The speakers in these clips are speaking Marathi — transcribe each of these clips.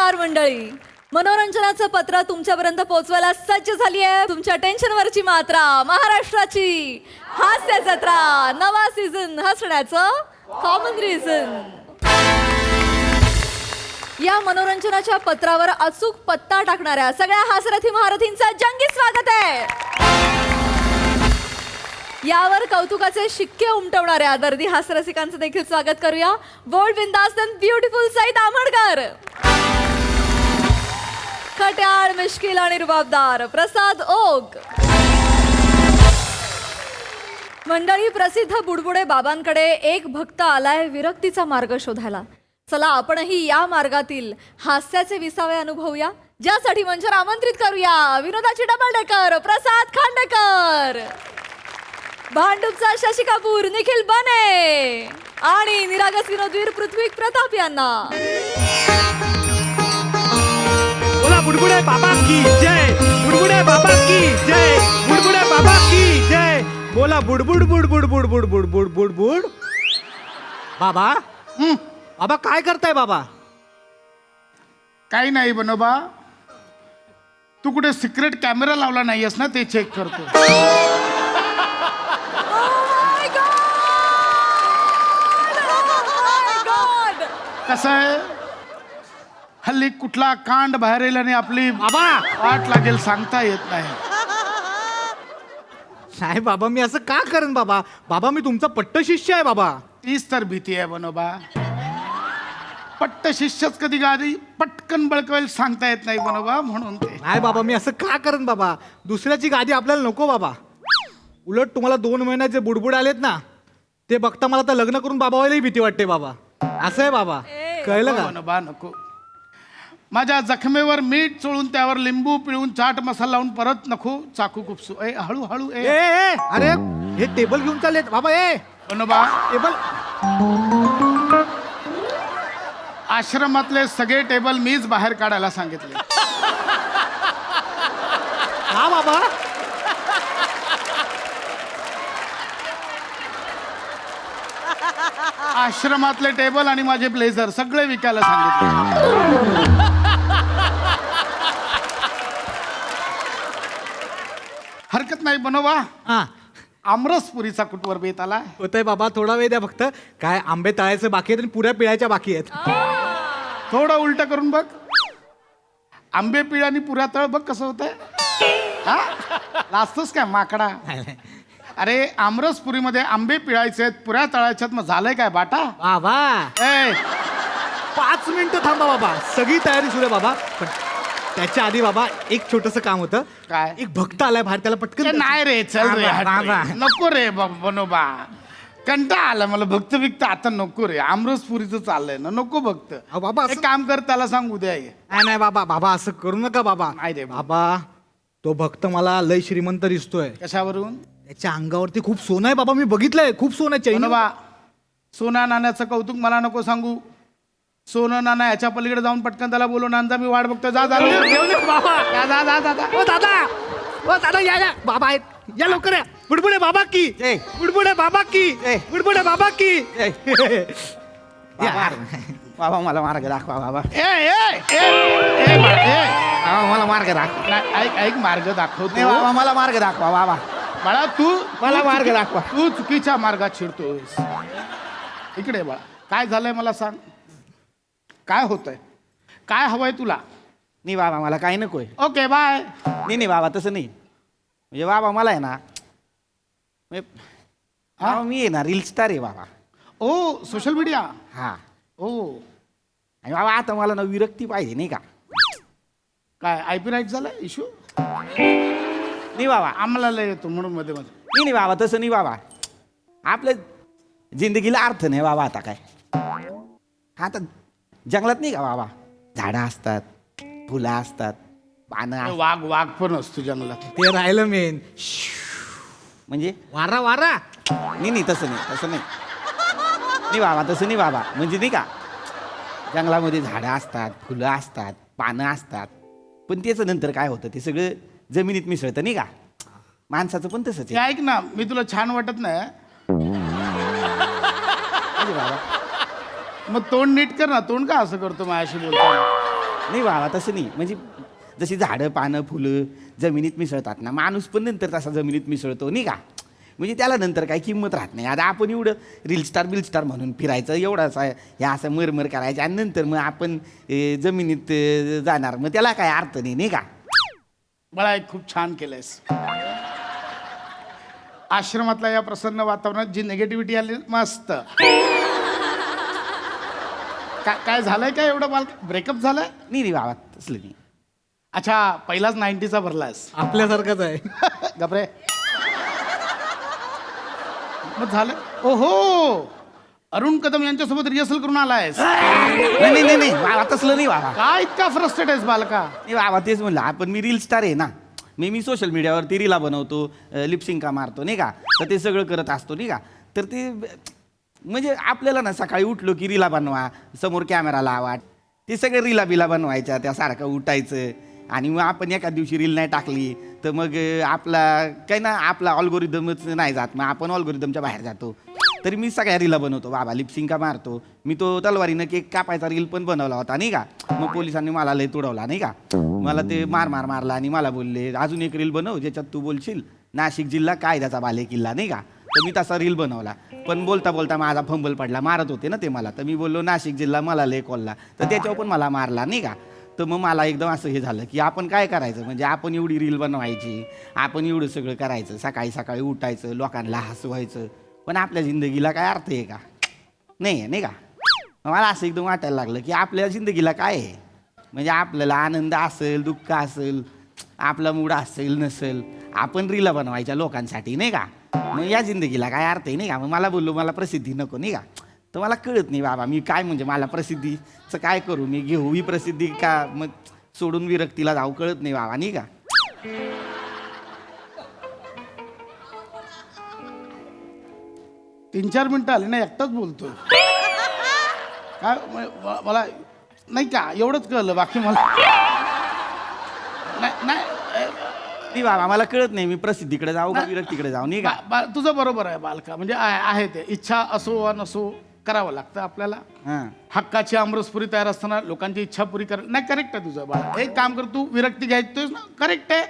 नमस्कार मंडळी. मनोरंजनाचं पत्र तुमच्यापर्यंत पोहोचवायला सज्ज झाली आहे तुमच्या टेन्शनवरची मात्रा, महाराष्ट्राची हास्य जत्रा, नवा सीझन हसण्याचं कॉमन रिझन. या मनोरंजनाच्या पत्रावर अचूक पत्ता टाकणाऱ्या सगळ्या हास्यरथी महारथींचं जंगी स्वागत आहे. यावर कौतुकाचे शिक्के उमटवणाऱ्या दर्दी हास्यरसिकांचं देखील स्वागत करूया. बोल्ड, बिंदास अँड ब्युटिफुल सईद आमोणकर, खट्याळ, मिश्किल आणि रुबाबदार प्रसाद ओक. मंडळी, प्रसिद्ध बुडबुडे बाबांकडे एक भक्त आलाय विरक्तीचा मार्ग शोधायला. चला आपणही या मार्गातील हास्याचे विसावे अनुभवूया. ज्यासाठी मंचावर आमंत्रित करूया विनोदाची डबल डेकर प्रसाद खांडेकर, भांडूपचा शशी कपूर निखिल बने आणि निरागस विनोदवीर पृथ्वी प्रताप यांना. बोला बुडबुडे बाबा की जय, बुडबुडे बाबा की जय, बुडबुडे बाबा की जय. बोला बुडबुड बुडबुड बुडबुड बुडबुड बुडबुड. बाबा बाबा काय करताय बाबा? काही नाही बनोबा, तू कुठे सिक्रेट कॅमेरा लावला नाहीयेस ना, ते चेक करतो. कसं आहे, हल्ली कुठला कांड बाहेर येईल आणि आपली बाबा वाट लागेल सांगता येत नाही. नाही बाबा, मी असं का करेन बाबा? बाबा मी तुमचा पट्ट शिष्य आहे बाबा. तीच तर भीती आहे बनोबा. पट्ट शिष्यच कधी गाडी पटकन बळकवेल सांगता येत नाही बनोबा, म्हणून ते. नाही बाबा, मी असं का करेन बाबा? दुसऱ्याची गादी आपल्याला नको बाबा. उलट तुम्हाला 2 महिन्यात जे बुडबुड आलेत ना, ते बघता मला तर लग्न करून बाबा व्हायलाही भीती वाटते बाबा. असं आहे बाबा, कळलं का? बनोबा नको. माझ्या जखमेवर मीठ चोळून त्यावर लिंबू पिळून चाट मसाला लावून परत नको चाकू खुपसू. ए हळूहळू ए ए, अरे हे टेबल घेऊन चालले बाबा. ए बनोबा, टेबल. आश्रमातले सगळे टेबल मीच बाहेर काढायला सांगितले. हा बाबा. आश्रमातले टेबल आणि माझे ब्लेझर सगळे विकायला सांगितले. हरकत नाही बनोबा. हा आमरसपुरीचा कुटवर बेत आला. होतंय बाबा, थोडा वेळ द्या फक्त. काय आंबे तळायचे बाकी आहेत आणि पुऱ्या पिळायच्या बाकी आहेत. थोडं उलट करून बघ. आंबे पिळ आणि पुऱ्या तळ बघ कसं होतंय. हा लाजतोस काय माकडा? अरे आमरसपुरीमध्ये आंबे पिळायचे आहेत, पुऱ्या तळायच्यात, मग झालंय काय बाटा? बाबा ए 5 मिनिटं थांबा बाबा, सगळी तयारी सुरू आहे बाबा. पण त्याच्या आधी बाबा एक छोटस काम होतं. काय? एक भक्त आलाय बाहेर, त्याला ते पटकन. नाही रे, चल रे, बाबा, हट रे. बाबा. नको रे बनोबा, कंटाळा आला मला भक्त बिक्त आता नको रे. आमरसपुरीचं चाललंय ना, नको भक्त. अहो बाबा, एक असं- काम कर, त्याला सांग उद्या ये. नाही नाही बाबा, बाबा असं करू नका बाबा. नाही रे. बाबा, तो भक्त मला लय श्रीमंत दिसतोय. कशावरून? त्याच्या अंगावरती खूप सोनं आहे बाबा, मी बघितलंय, खूप सोनं आहे. चैन. बनोबा, सोना नाण्याचं कौतुक मला नको सांगू. सोनं नाना याच्या पलीकडे जाऊन पटकन त्याला बोलून आणजा, मी वाट बघतो. जा जा बाबा. जा जा जा जा जा. ओ दादा, ओ दादा, या या बाबा आहेत, या लवकर या. बुडबुडे बाबा की जय. बुडबुडे बाबा की बुडबुडे बाबा की. बाबा बाबा मला मार्ग दाखवा बाबा. ए ए ए ए बाबा मला मार्ग दाखवा. नाही, ऐक ऐक, मार्ग नाही दाखवतो. बाबा मला मार्ग दाखवा बाबा. बाळा तू मला मार्ग चुकी- दाखवा. तू चुकीच्या मार्गात शिरतोस. इकडे बाळा, काय झालंय मला सांग. काय होतंय, काय हवंय तुला? नाही बाबा मला काही नकोय. Okay bye. नाही बाबा तसं नाही. म्हणजे बाबा मला आहे ना, बाबा मी आहे ना रील स्टार आहे बाबा. ओ सोशल मीडिया. हा. ओ आणि बाबा आता मला ना विरक्ती पाहिजे नाही का. काय आयपी राईट झालं इश्यू? नाही बाबा. आम्हाला लय येतो म्हणून मध्ये मध्ये. नाही बाबा तसं नाही बाबा. आपल्या जिंदगीला अर्थ नाही बाबा. आता काय, आता जंगलात नाही का बाबा, झाडं असतात, फुलं असतात, पानं असतात. वाघ वाघ पण असतो जंगलात. ते राहिलं मेन. म्हणजे वारा वारा. नाही तसं नाही, तसं नाही. नाही बाबा तसं नाही बाबा. म्हणजे नाही का, जंगलामध्ये झाडं असतात, फुलं असतात, पानं असतात, पण त्याचं नंतर काय होतं ते सगळं जमिनीत मिसळतं नाही का. माणसाचं पण तसंच ते आहे. ऐक ना, मी तुला छान वाटत नाही? अरे बाबा मग तोंड नीट कर ना. तोंड का असं करतो माझ्याशी बोलताना? नाही बाबा तसं नाही. म्हणजे जशी झाडं पानं फुलं जमिनीत मिसळतात ना, माणूस पण नंतर तसा जमिनीत मिसळतो नाही का. म्हणजे त्याला नंतर काही किंमत राहत नाही. आता आपण एवढं बिलस्टार म्हणून फिरायचं एवढंच हे असं मरमर करायचं आणि नंतर मग आपण जमिनीत जाणार, मग त्याला काय अर्थ नाही का. बाळा एक खूप छान केलंयस. आश्रमातल्या या प्रसन्न वातावरणात जी निगेटिव्हिटी आली मस्त. काय झालंय काय एवढं बाल ब्रेकअप झालंय? नाही बाबा तसलं नाही. अच्छा पहिलाच 90चा भरलायस. आपल्यासारखंच आहे. गपरे. मग झालं. ओहो अरुण कदम यांच्यासोबत रिहर्सल करून आलायस. नाही बाबा तसलं नाही बाबा. काय इतका फ्रस्ट्रेट आहेस बालका? नाही बाबा तेच म्हणलं, आपण मी रील स्टार आहे ना. मी सोशल मीडियावरती रीला बनवतो, लिपसिंका मारतो नाही का, तर ते सगळं करत असतो नाही का. तर ते म्हणजे आपल्याला ना सकाळी उठलो की रीला बनवा, समोर कॅमेरा लावा, ते सगळं रीला बिला बनवायच्या, त्या सारखं उठायचं. आणि मग आपण एका दिवशी रील नाही टाकली तर मग आपला काही ना आपला ऑल्गोरिदमच नाही जात, मग आपण ऑल्गोरिदमच्या बाहेर जातो. तरी मी सगळ्या रीला बनवतो बाबा, लिपसिंका मारतो. मी तो तलवारीनं केक कापायचा रील पण बनवला होता नाही का. मग पोलिसांनी मला लय तुडवला नाही का. मला ते मारला आणि मला बोलले अजून एक रील बनव ज्याच्यात तू बोलशील नाशिक जिल्हा कायद्याचा बालेकिल्ला नाही का. तर मी तसा रील बनवला, पण बोलता बोलता माझा फंबल पडला. मारत होते ना ते मला, तर मी बोललो नाशिक जिल्हा मला लय कोल्ला, तर त्याच्यावर पण मला मारला नाही का. तर मग मला एकदम असं हे झालं की आपण काय करायचं, म्हणजे आपण एवढी रील बनवायची, आपण एवढं सगळं करायचं, सकाळी सकाळी उठायचं, लोकांना हसवायचं, पण आपल्या जिंदगीला काय अर्थ आहे का? नाही आहे नाही का. मला असं एकदम वाटायला लागलं की आपल्या जिंदगीला काय आहे, म्हणजे आपल्याला आनंद असेल दुःख असेल, आपला मूड असेल नसेल, आपण रीला बनवायच्या लोकांसाठी नाही का. मग या जिंदगीला काय अर्थ आहे नाही का. मग मला बोललो मला प्रसिद्धी नको नाही का. तर मला कळत नाही बाबा मी काय, म्हणजे मला प्रसिद्धीचं काय करू, मी घेऊ ही प्रसिद्धी का मग सोडून विरक्तीला जाऊ, कळत नाही बाबा नाही का. 3-4 मिनिटं आली ना एकटाच बोलतो. काय मला नाही का एवढंच कळलं, बाकी मला नाही. नाही बाबा मला कळत नाही मी प्रसिद्धीकडे जाऊ का विरक्तीकडे जाऊ नाही का. तुझं बरोबर आहे बालका, म्हणजे आहे ते इच्छा असो वा नसो करावं लागतं आपल्याला. हां हक्काची आमरसपुरी तयार असताना लोकांची इच्छा पुरी कर. नाही करेक्ट आहे तुझं बाळा. एक काम कर, तू विरक्ती घ्यायचोस ना, करेक्ट आहे,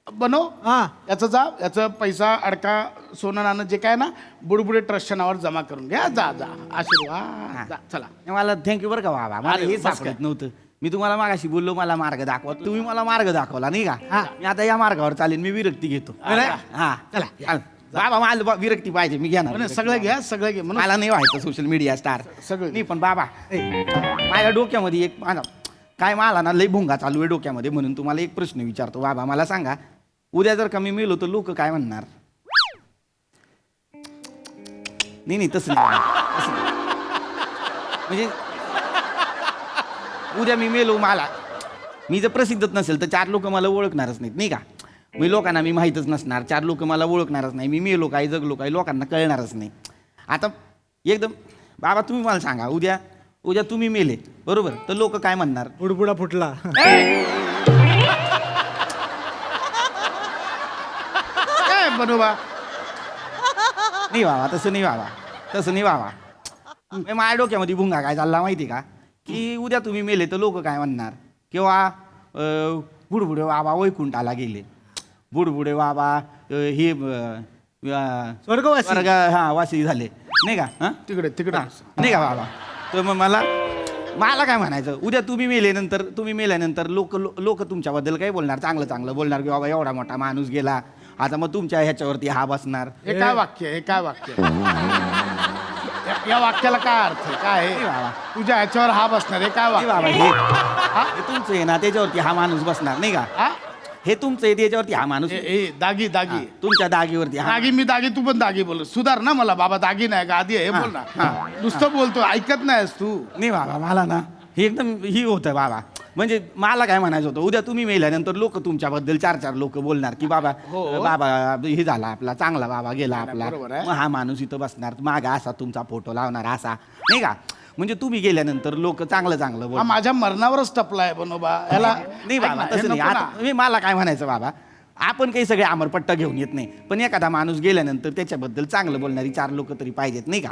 बनव. हा याचं जा, याचं पैसा अडका सोनं नाणं जे काय ना बुडबुडे ट्रस्टच्या नावावर जमा करून घ्या. जा आशीर्वाद जा. चला मला थँक्यू बरं का बाबा, मला अरे, हे बस सापडत काय. नव्हतं. मी तुम्हाला मागाशी बोललो मला मार्ग दाखवा, तुम्ही मला मार्ग दाखवला नाही का. मी आता या मार्गावर चालेल, मी विरक्ती घेतो. अरे. हा चला बाबा मला विरक्ती पाहिजे, मी घेणार पण विरक्ती. सगळं घ्या, सगळं घे म्हणून मला नाही व्हायचं सोशल मीडिया स्टार सगळं. नाही. पण बाबा माझ्या डोक्यामध्ये एक काय मला ना लई भुंगा चालू आहे डोक्यामध्ये, म्हणून तुम्हाला एक प्रश्न विचारतो बाबा. मला सांगा उद्या जर का मी मेलो तर लोक काय म्हणणार? नाही तसं नाही बाबा, तसं नाही. म्हणजे उद्या मी मेलो, मी जर प्रसिद्धच नसेल तर 4 लोक मला ओळखणारच नाहीत नाही का. मी लोकांना मी माहीतच नसणार, 4 लोक मला ओळखणारच नाही. मी मेलो काय जगलो काय लोकांना कळणारच नाही. आता एकदम बाबा तुम्ही मला सांगा उद्या तुम्ही मेले बरोबर, तर लोक काय म्हणणार? बुडबुडा फुटला. काय बनवा. नाही बाबा तसं नाही बाबा. माझ्या डोक्यामध्ये भुंगा काय चालला माहिती का, की उद्या तुम्ही मेले तर लोक काय म्हणणार, किंवा बुडबुडे बाबा वैकुंठाला गेले, बुडबुडे बाबा हे स्वर्गवासी. स्वर्ग वासी झाले नाही का. हां तिकडे नाही का बाबा. तर मग मला काय म्हणायचं, उद्या तुम्ही मेल्यानंतर लोक तुमच्याबद्दल काय बोलणार, चांगलं बोलणार, की बाबा एवढा मोठा माणूस गेला, आता मग तुमच्या ह्याच्यावरती हा बसणार. हे काय वाक्य या वाक्याला काय अर्थ आहे, काय नाही आहे? बाबा. तुझ्या ह्याच्यावर हा बसणार आहे काय नाही बाबा वाक्य? हे तुमचं आहे ना, त्याच्यावरती हा माणूस बसणार नाही का. हा? हे तुमचं आहे त्याच्यावरती हा माणूस, दागी तुमच्या दागीवरती हा. दागी मी दागी, तू पण दागी बोल. सुधार ना मला बाबा, दागी नाही गादी आहे, हे बोल ना. नुसतं बोलतो, ऐकत नाहीस तू. नाही बाबा मला ना हे एकदम ही होतं बाबा. म्हणजे मला काय म्हणायचं होतं, उद्या तुम्ही मेल्यानंतर लोक तुमच्याबद्दल 4 लोक बोलणार, की बाबा बाबा हे झाला आपला चांगला बाबा गेला आपला, बरोबर आहे. मग हा माणूस इथं बसणार मागा असा तुमचा फोटो लावणार असा नाही का. म्हणजे तुम्ही गेल्यानंतर लोक चांगलं हा बोल. माझ्या मरणावरच टपलाय बनोबा याला. नाही बाबा तसं नाही. आता मला काय म्हणायचं बाबा, आपण काही सगळे अमरपट्टा घेऊन येत नाही, पण एखादा माणूस गेल्यानंतर त्याच्याबद्दल चांगलं बोलणारी 4 लोक तरी पाहिजेत नाही का.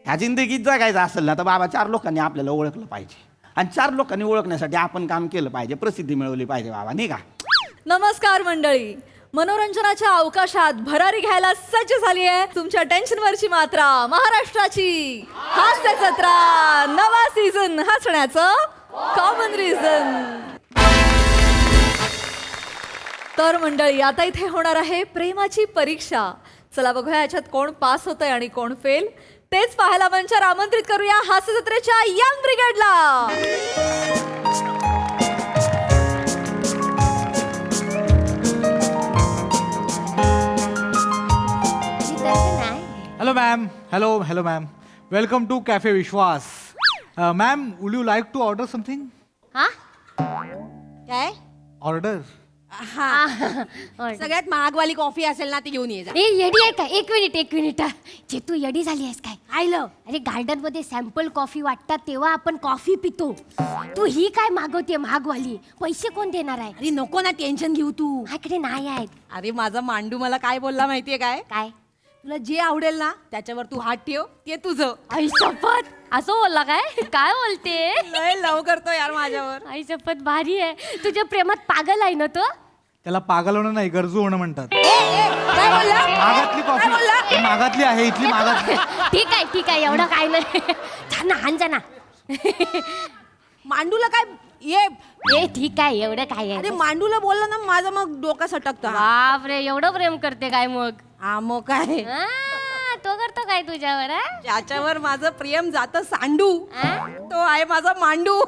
ह्या जिंदगीत जगायचं असेल ना तर बाबा 4 लोकांनी आपल्याला ओळखलं पाहिजे. आणि 4 लोकांनी ओळखण्यासाठी आपण काम केलं पाहिजे, प्रसिद्धी मिळवली पाहिजे बाबा, नाही का? नमस्कार मंडळी, मनोरंजनाच्या अवकाशात भरारी घ्यायला सज्ज झाली आहे तुमच्या टेन्शनवरची मात्रा, महाराष्ट्राची हास्य जत्रा, नवा सीझन हसण्याचं कॉमन रिझन. तर मंडळी, आता इथे होणार आहे प्रेमाची परीक्षा. चला बघूया याच्यात कोण पास होतंय आणि कोण फेल. तेच पाहायला मंचावर आमंत्रित करूया हास्य जत्रेच्या young ब्रिगेडला. Hello, ma'am. Hello, ma'am. Welcome to Cafe Vishwas. Ma'am, would you like to order something? हा काय Order. हा सगळ्यात महागवाली कॉफी असेल ना ती घेऊन ये जा. ए येडी आहे का? एक मिनिट जे तू येडी झाली आहेस काय? आयलं अरे गार्डन मध्ये सॅम्पल कॉफी वाटतात तेव्हा आपण कॉफी पितो. तू ही काय मागवते महागवाली? पैसे कोण देणार आहे? अरे नको ना टेन्शन घेऊ तू. माझ्याकडे नाही आहेत. अरे माझा मांडू मला काय बोलला माहितीये काय? काय? तुला जे आवडेल ना त्याच्यावर तू हात ठेव, ते तुझं. आई शपथ असं बोलला काय? काय बोलते? लय लव करतो यार माझ्यावर. आई शपथ भारी आहे. तुझ्या प्रेमात पागल आहे ना तो? त्याला पागल होणं नाही, गरजू होणं म्हणतात. काय बोलला? मागातली कॉफी मागातली आहे, इथली मागातली. ठीक आहे एवढं काय नाही. छान हान जा ना. मांडूला काय ये? ए ठीक आहे एवढं काय अरे आहे? मांडूला बोलला ना माझं मग डोका सटकतं. बापरे एवढं प्रेम करते काय मग? हा मग काय, आ, तो करतो काय तुझ्यावर? आ? ज्याच्यावर माझं प्रेम जातं सांडू आ? तो आहे माझा मांडू.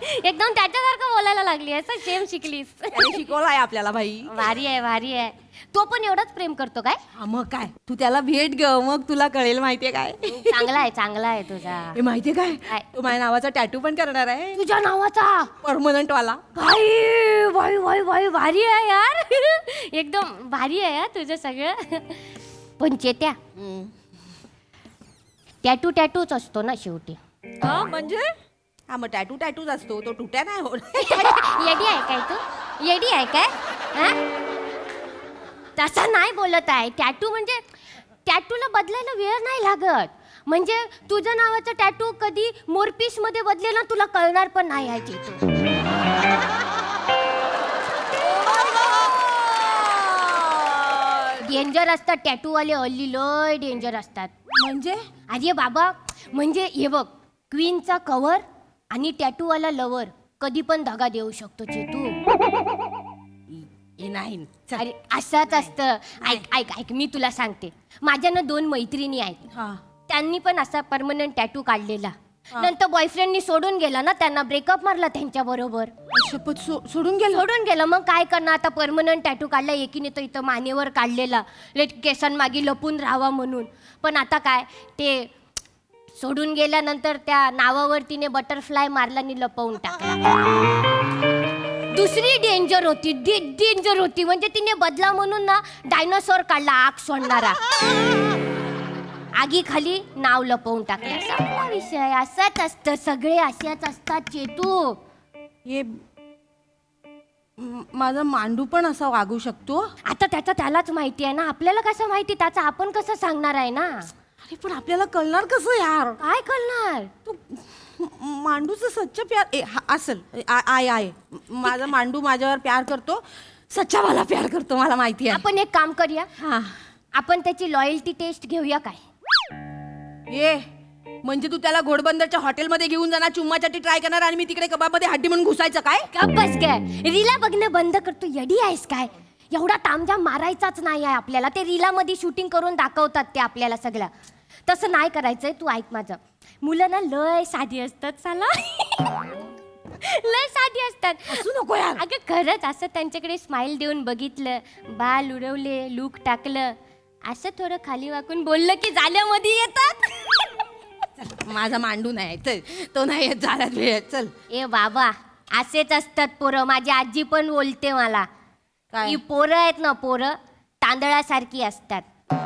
एकदम त्याच्यासारखं बोलायला लागली असं सेम शिकलीस. त्याने शिकवलाय आपल्याला भाई. भारी आहे. तो पण एवढंच प्रेम करतो काय? हा मग काय, तू त्याला भेट ग, मग तुला कळेल. माहितीये काय? चांगला आहे तुझा. हे माहितीये काय, काय? तू माझ्या नावाचा टॅटू पण करणार आहे, तुझ्या नावाचा? परमनंट वाला. भाई भारी आहे यार. एकदम भारी आहे यार तुझं सगळं. पण चेत्या टॅटूच असतो ना शेवटी. हा म्हणजे हा मग टॅटूच असतो, तो तुट्या नाही होत. येडी आहे काय तू? येडी आहे काय? हा? तसं नाही बोलत आहे. टॅटू म्हणजे टॅटूला बदलायला वेळ नाही लागत. म्हणजे तुझ्या नावाचं टॅटू कधी मोरपीस मध्ये बदलेल ना तुला कळणार पण नाही आहे चेतू. डेंजर असतात टॅटूवाले, हल्ली लय डेंजर असतात. म्हणजे अरे बाबा, म्हणजे हे बघ, क्वीनचा कव्हर आणि टॅटूवाला लवर कधी पण दगा देऊ शकतो चेतू. हे नाही. अरे असंच असतं. ऐक मी तुला सांगते. माझ्यानं 2 मैत्रिणी आहेत. हा त्यांनी पण असा परमनंट टॅटू काढलेला. नंतर बॉयफ्रेंडनी सोडून गेला ना, त्यांना ब्रेकअप मारला त्यांच्या बरोबर. शपथ सोडून गेलो. मग काय करणार आता? परमनंट टॅटू काढला. एकीने तो इथं मानेवर काढलेला, केसांमागे लपून राहावा म्हणून. पण आता काय, ते सोडून गेल्यानंतर त्या नावावर तिने बटरफ्लाय मारला आणि लपवून टाकला. दुसरी डेंजर होती म्हणजे तिने बदला म्हणून ना डायनासोर काढला, आग सोडणारा. आगी खाली नाव लपवून टाकलं. संपला विषय. असंच असतं, सगळे असेच असतात चेतू. हे माझा मांडू पण असा वागू शकतो. आता त्यालाच माहिती आहे ना, आपल्याला कसं माहिती? त्याचं आपण कसं सांगणार आहे ना? अरे पण आपल्याला कळणार कसं यार? काय करणार? तू मांडूचं सच्चा प्यार असेल. आहे माझा मांडू माझ्यावर प्यार करतो, सच्चा मला प्यार करतो, मला माहिती आहे. आपण एक काम करूया, हा आपण त्याची लॉयल्टी टेस्ट घेऊया काय? ये म्हणजे तू त्याला घोडबंदरच्या हॉटेलमध्ये घेऊन जाणार, चुम्मासाठी ट्राय करणार आणि मी तिकडे कबाबमध्ये हड्डी म्हणून घुसायचं काय? बस काय, रीला बघणं बंद करतो. येडी आहेस काय? एवढा तामझाम मारायचाच नाही आहे आपल्याला. ते रीलामध्ये शूटिंग करून दाखवतात ते आपल्याला सगळं. तसं नाही करायचंय. तू ऐक माझं. मुलं ना लय साधी असतात. साला लय साधी असतात. असू नको यार. अगं खरंच, असं त्यांच्याकडे स्माइल देऊन बघितलं, बाल उडवले, लूक टाकलं, असं थोडं खाली वाकून बोललं की जाल्यामध्ये येतात. माझा मांडू नाही, चल तो नाही येत झाल्यात वेळेत. चल ए बाबा, असेच असतात पोरं. माझी आजी पण बोलते मला, काय? ही पोरं आहेत ना, पोरं तांदळासारखी असतात.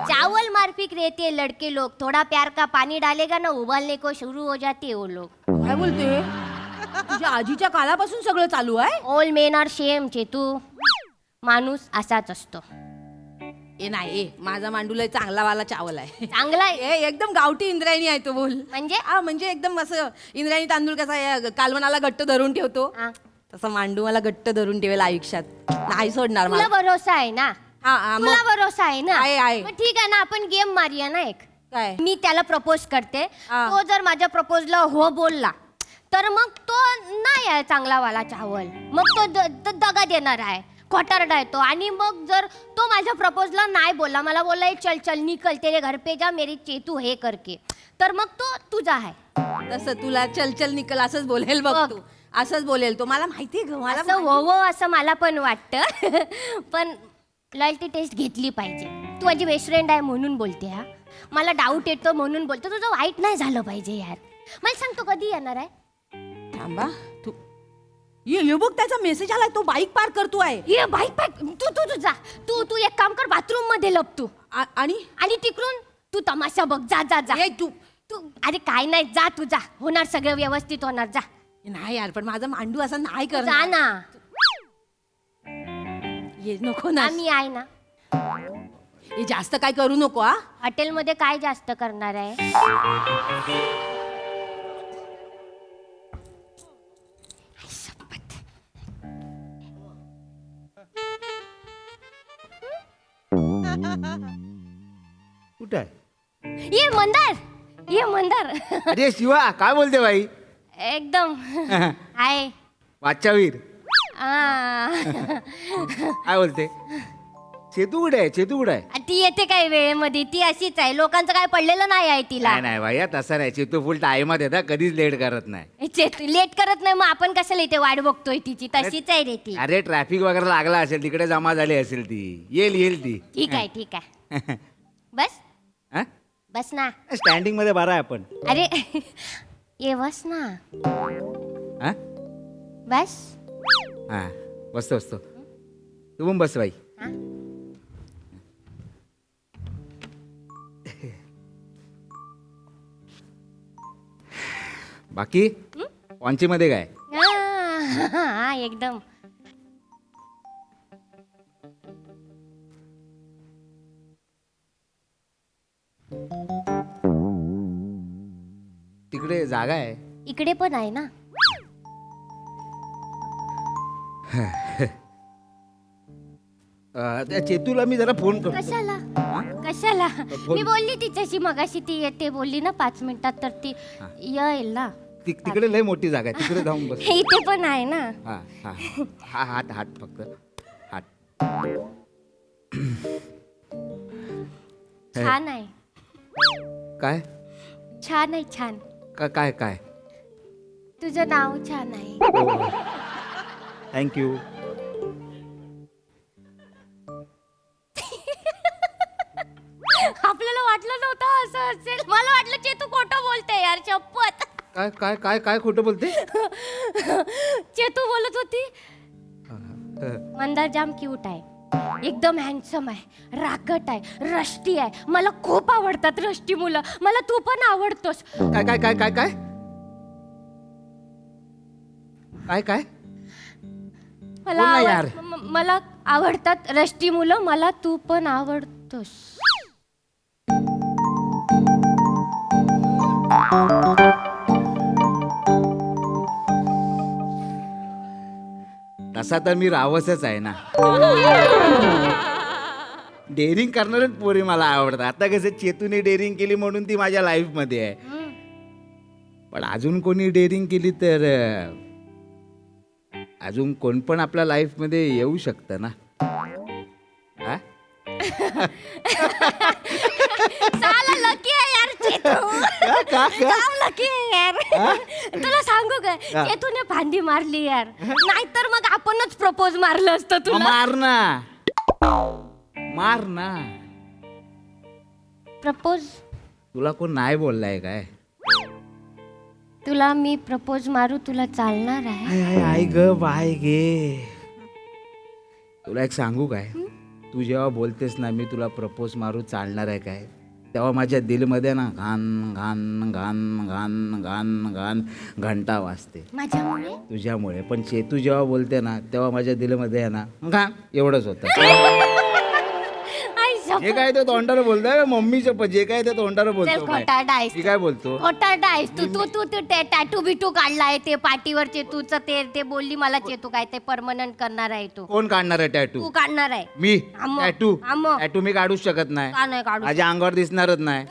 चावल मारपीक रहते लड़के लोग, थोड़ा प्यार का पानी डालेगा ना, उबालने को शुरू हो जाते वो लोग. काय बोलते? तुझ्या आजीच्या काळापासून सगळं चालू आहे. All men are same Chetu. माणूस असाच असतो. ए नाही ए माझा मांडू लय चांगला वाला चावल आहे चांगला आहे ए एकदम गावठी इंद्रायणी आहे तो बोल म्हणजे? हा म्हणजे एकदम असं इंद्रायणी तांदूळ कसा कालवणाला घट्ट धरून ठेवतो हा. तसं मांडू मला घट्ट धरून ठेवेल आयुष्यात नाही सोडणार तुला मला भरोसा आहे ना हा, हा, मग. तुला भरोसा आहे ना आहे. मग ठीक आहे ना आपण गेम मारूया ना एक काय मी त्याला प्रपोज करते हा. तो जर माझ्या प्रपोजला हो बोलला तर मग तो नाही आहे चांगला वाला चावल मग तो दगा देणार आहे खोटारडा आहे तो आणि मग जर तो माझ्या प्रपोजला नाही बोलला मला बोलला "ए, चल चल निकल तेरे घर पे जा मेरी चेतू हे करके तर मग तो तुझा आहे तसं तुला चल चल निकल असंच बोलेल बघ बघ. तू असंच बोलेल तो मला माहितीये ग मला असं हो असं मला पण वाटतं पण लॉयल्टी टेस्ट घेतली पाहिजे तू माझी बेस्ट फ्रेंड आहे म्हणून बोलते हा मला डाऊट येतो म्हणून बोलतो तुझं वाईट नाही झालं पाहिजे यार मला सांग तू कधी येणार आहे थांबा तू ये बघ त्याचा मेसेज आलाय तो बाईक पार करतोय ये बाईक पाय तू तू तू जा तू एक काम कर बाथरूम मध्ये लप तू आणि आणि तिकडून तू तमाशा बघ जा जा जा ए, तू तू अरे काय नाही जा तू जा होणार सगळं व्यवस्थित होणार जा नाही यार पण माझा मांडू असा नाही जा करणार ना ये नको ना आम्ही आहे ना हे जास्त काय करू नको हा हॉटेलमध्ये काय जास्त करणार आहे कुठं आहे ये मंदार अरे शिवा काय बोलते बाई एकदम आहे वाच्यावीर आ. काय बोलते चेतू कुठे आहे चेतू कुठे आहे ती येते काय वेळेमध्ये ती अशीच आहे लोकांचं काय पडलेलं नाही आहे तिला नाही नाही भैया तसं नाही चेतू फुल टाइमात येतात कधीच लेट करत नाही लेट करत नाही मग आपण कशाला इथे वाट बघतोय तिची तशीच आहे रे ती अरे ट्रॅफिक वगैरे लागला असेल तिकडे जमा झाली असेल ती येईल ती ठीक आहे बस हा? बस ना स्टँडिंग मध्ये बरा आहे आपण अरे ये बस ना हा बस हा बसतो तू पण बस बाई हा? बाकी पॉन्ची मध्ये काय हा एकदम तिकडे जागा आहे इकडे पण आहे ना त्या चेतूला मी जरा फोन करतो कशाला कशाला बोल. मी बोलली तिच्याशी मगाशी ती येते बोलली ना 5 मिनिटात तर ती येईल ना तिकडे लय मोठी जागा आहे तिकडे जाऊन बस इथे पण आहे ना हा हा हा हात फक्त हात छान आहे काय छान आहे छान काय तुझं नाव छान आहे थँक्यू आपल्याला वाटलं नव्हतं असं असेल मला वाटलं चेतू खोटं बोलते यार शपथ काय खोटं बोलते चेतू बोलत होती मंदार जाम क्यूट आहे एकदम हँडसम आहे रागट आहे रष्टी आहे मला खूप आवडतात रष्टी मुलं मला तू पण आवडतोस काय मला बोल ना यार. मला आवडतात रष्टी मुलं मला तू पण आवडतोस तसा तर मी रावसच आहे ना डेअरिंग करणारच पोरी मला आवडतात आता कसं चेतूने डेअरिंग केली म्हणून ती माझ्या लाईफ मध्ये आहे पण अजून कोणी डेअरिंग केली तर अजून कोण पण आपल्या लाईफ मध्ये येऊ शकतं ना हा? साला लकी आहे यार चेतू जाम लकी आहे यार तुला सांगू काय चेतूने फांदी मारली यार नाहीतर मग आपणच प्रपोज मारलं असतं तुला मार ना प्रपोज तुला कोण नाही बोललाय काय तुला मी प्रपोज मारू तुला चालणार आहे आई ग बाय गे तुला एक सांगू काय तू जेव्हा बोलतेस ना मी तुला प्रपोज मारू चालणार आहे काय तेव्हा माझ्या दिलमध्ये ना घान घान घान घान घान घान घंटा वाजते माझ्यामुळे तुझ्यामुळे पण चेतू जेव्हा बोलते ना तेव्हा माझ्या दिलमध्ये आहे ना घान एवढंच होतं आई जे काय ते तोंडाला बोलतोय मम्मीच्या जे काय ते तोंडाला बोलतो खोटारडा आहेस मी काय बोलतो खोटारडा आहेस तू तू तू तू ते टॅटू बिटू काढलाय ते पाठीवरचे तूच ते ते बोलली मला चेतू काय ते परमनंट करणार आहे तू कोण काढणार आहे तू टॅटू काढणार आहे मी आम्ही- टॅटू आम्ही. टॅटू मी काढूच शकत नाही का नाही काढू माझ्या अंगावर दिसणारच नाही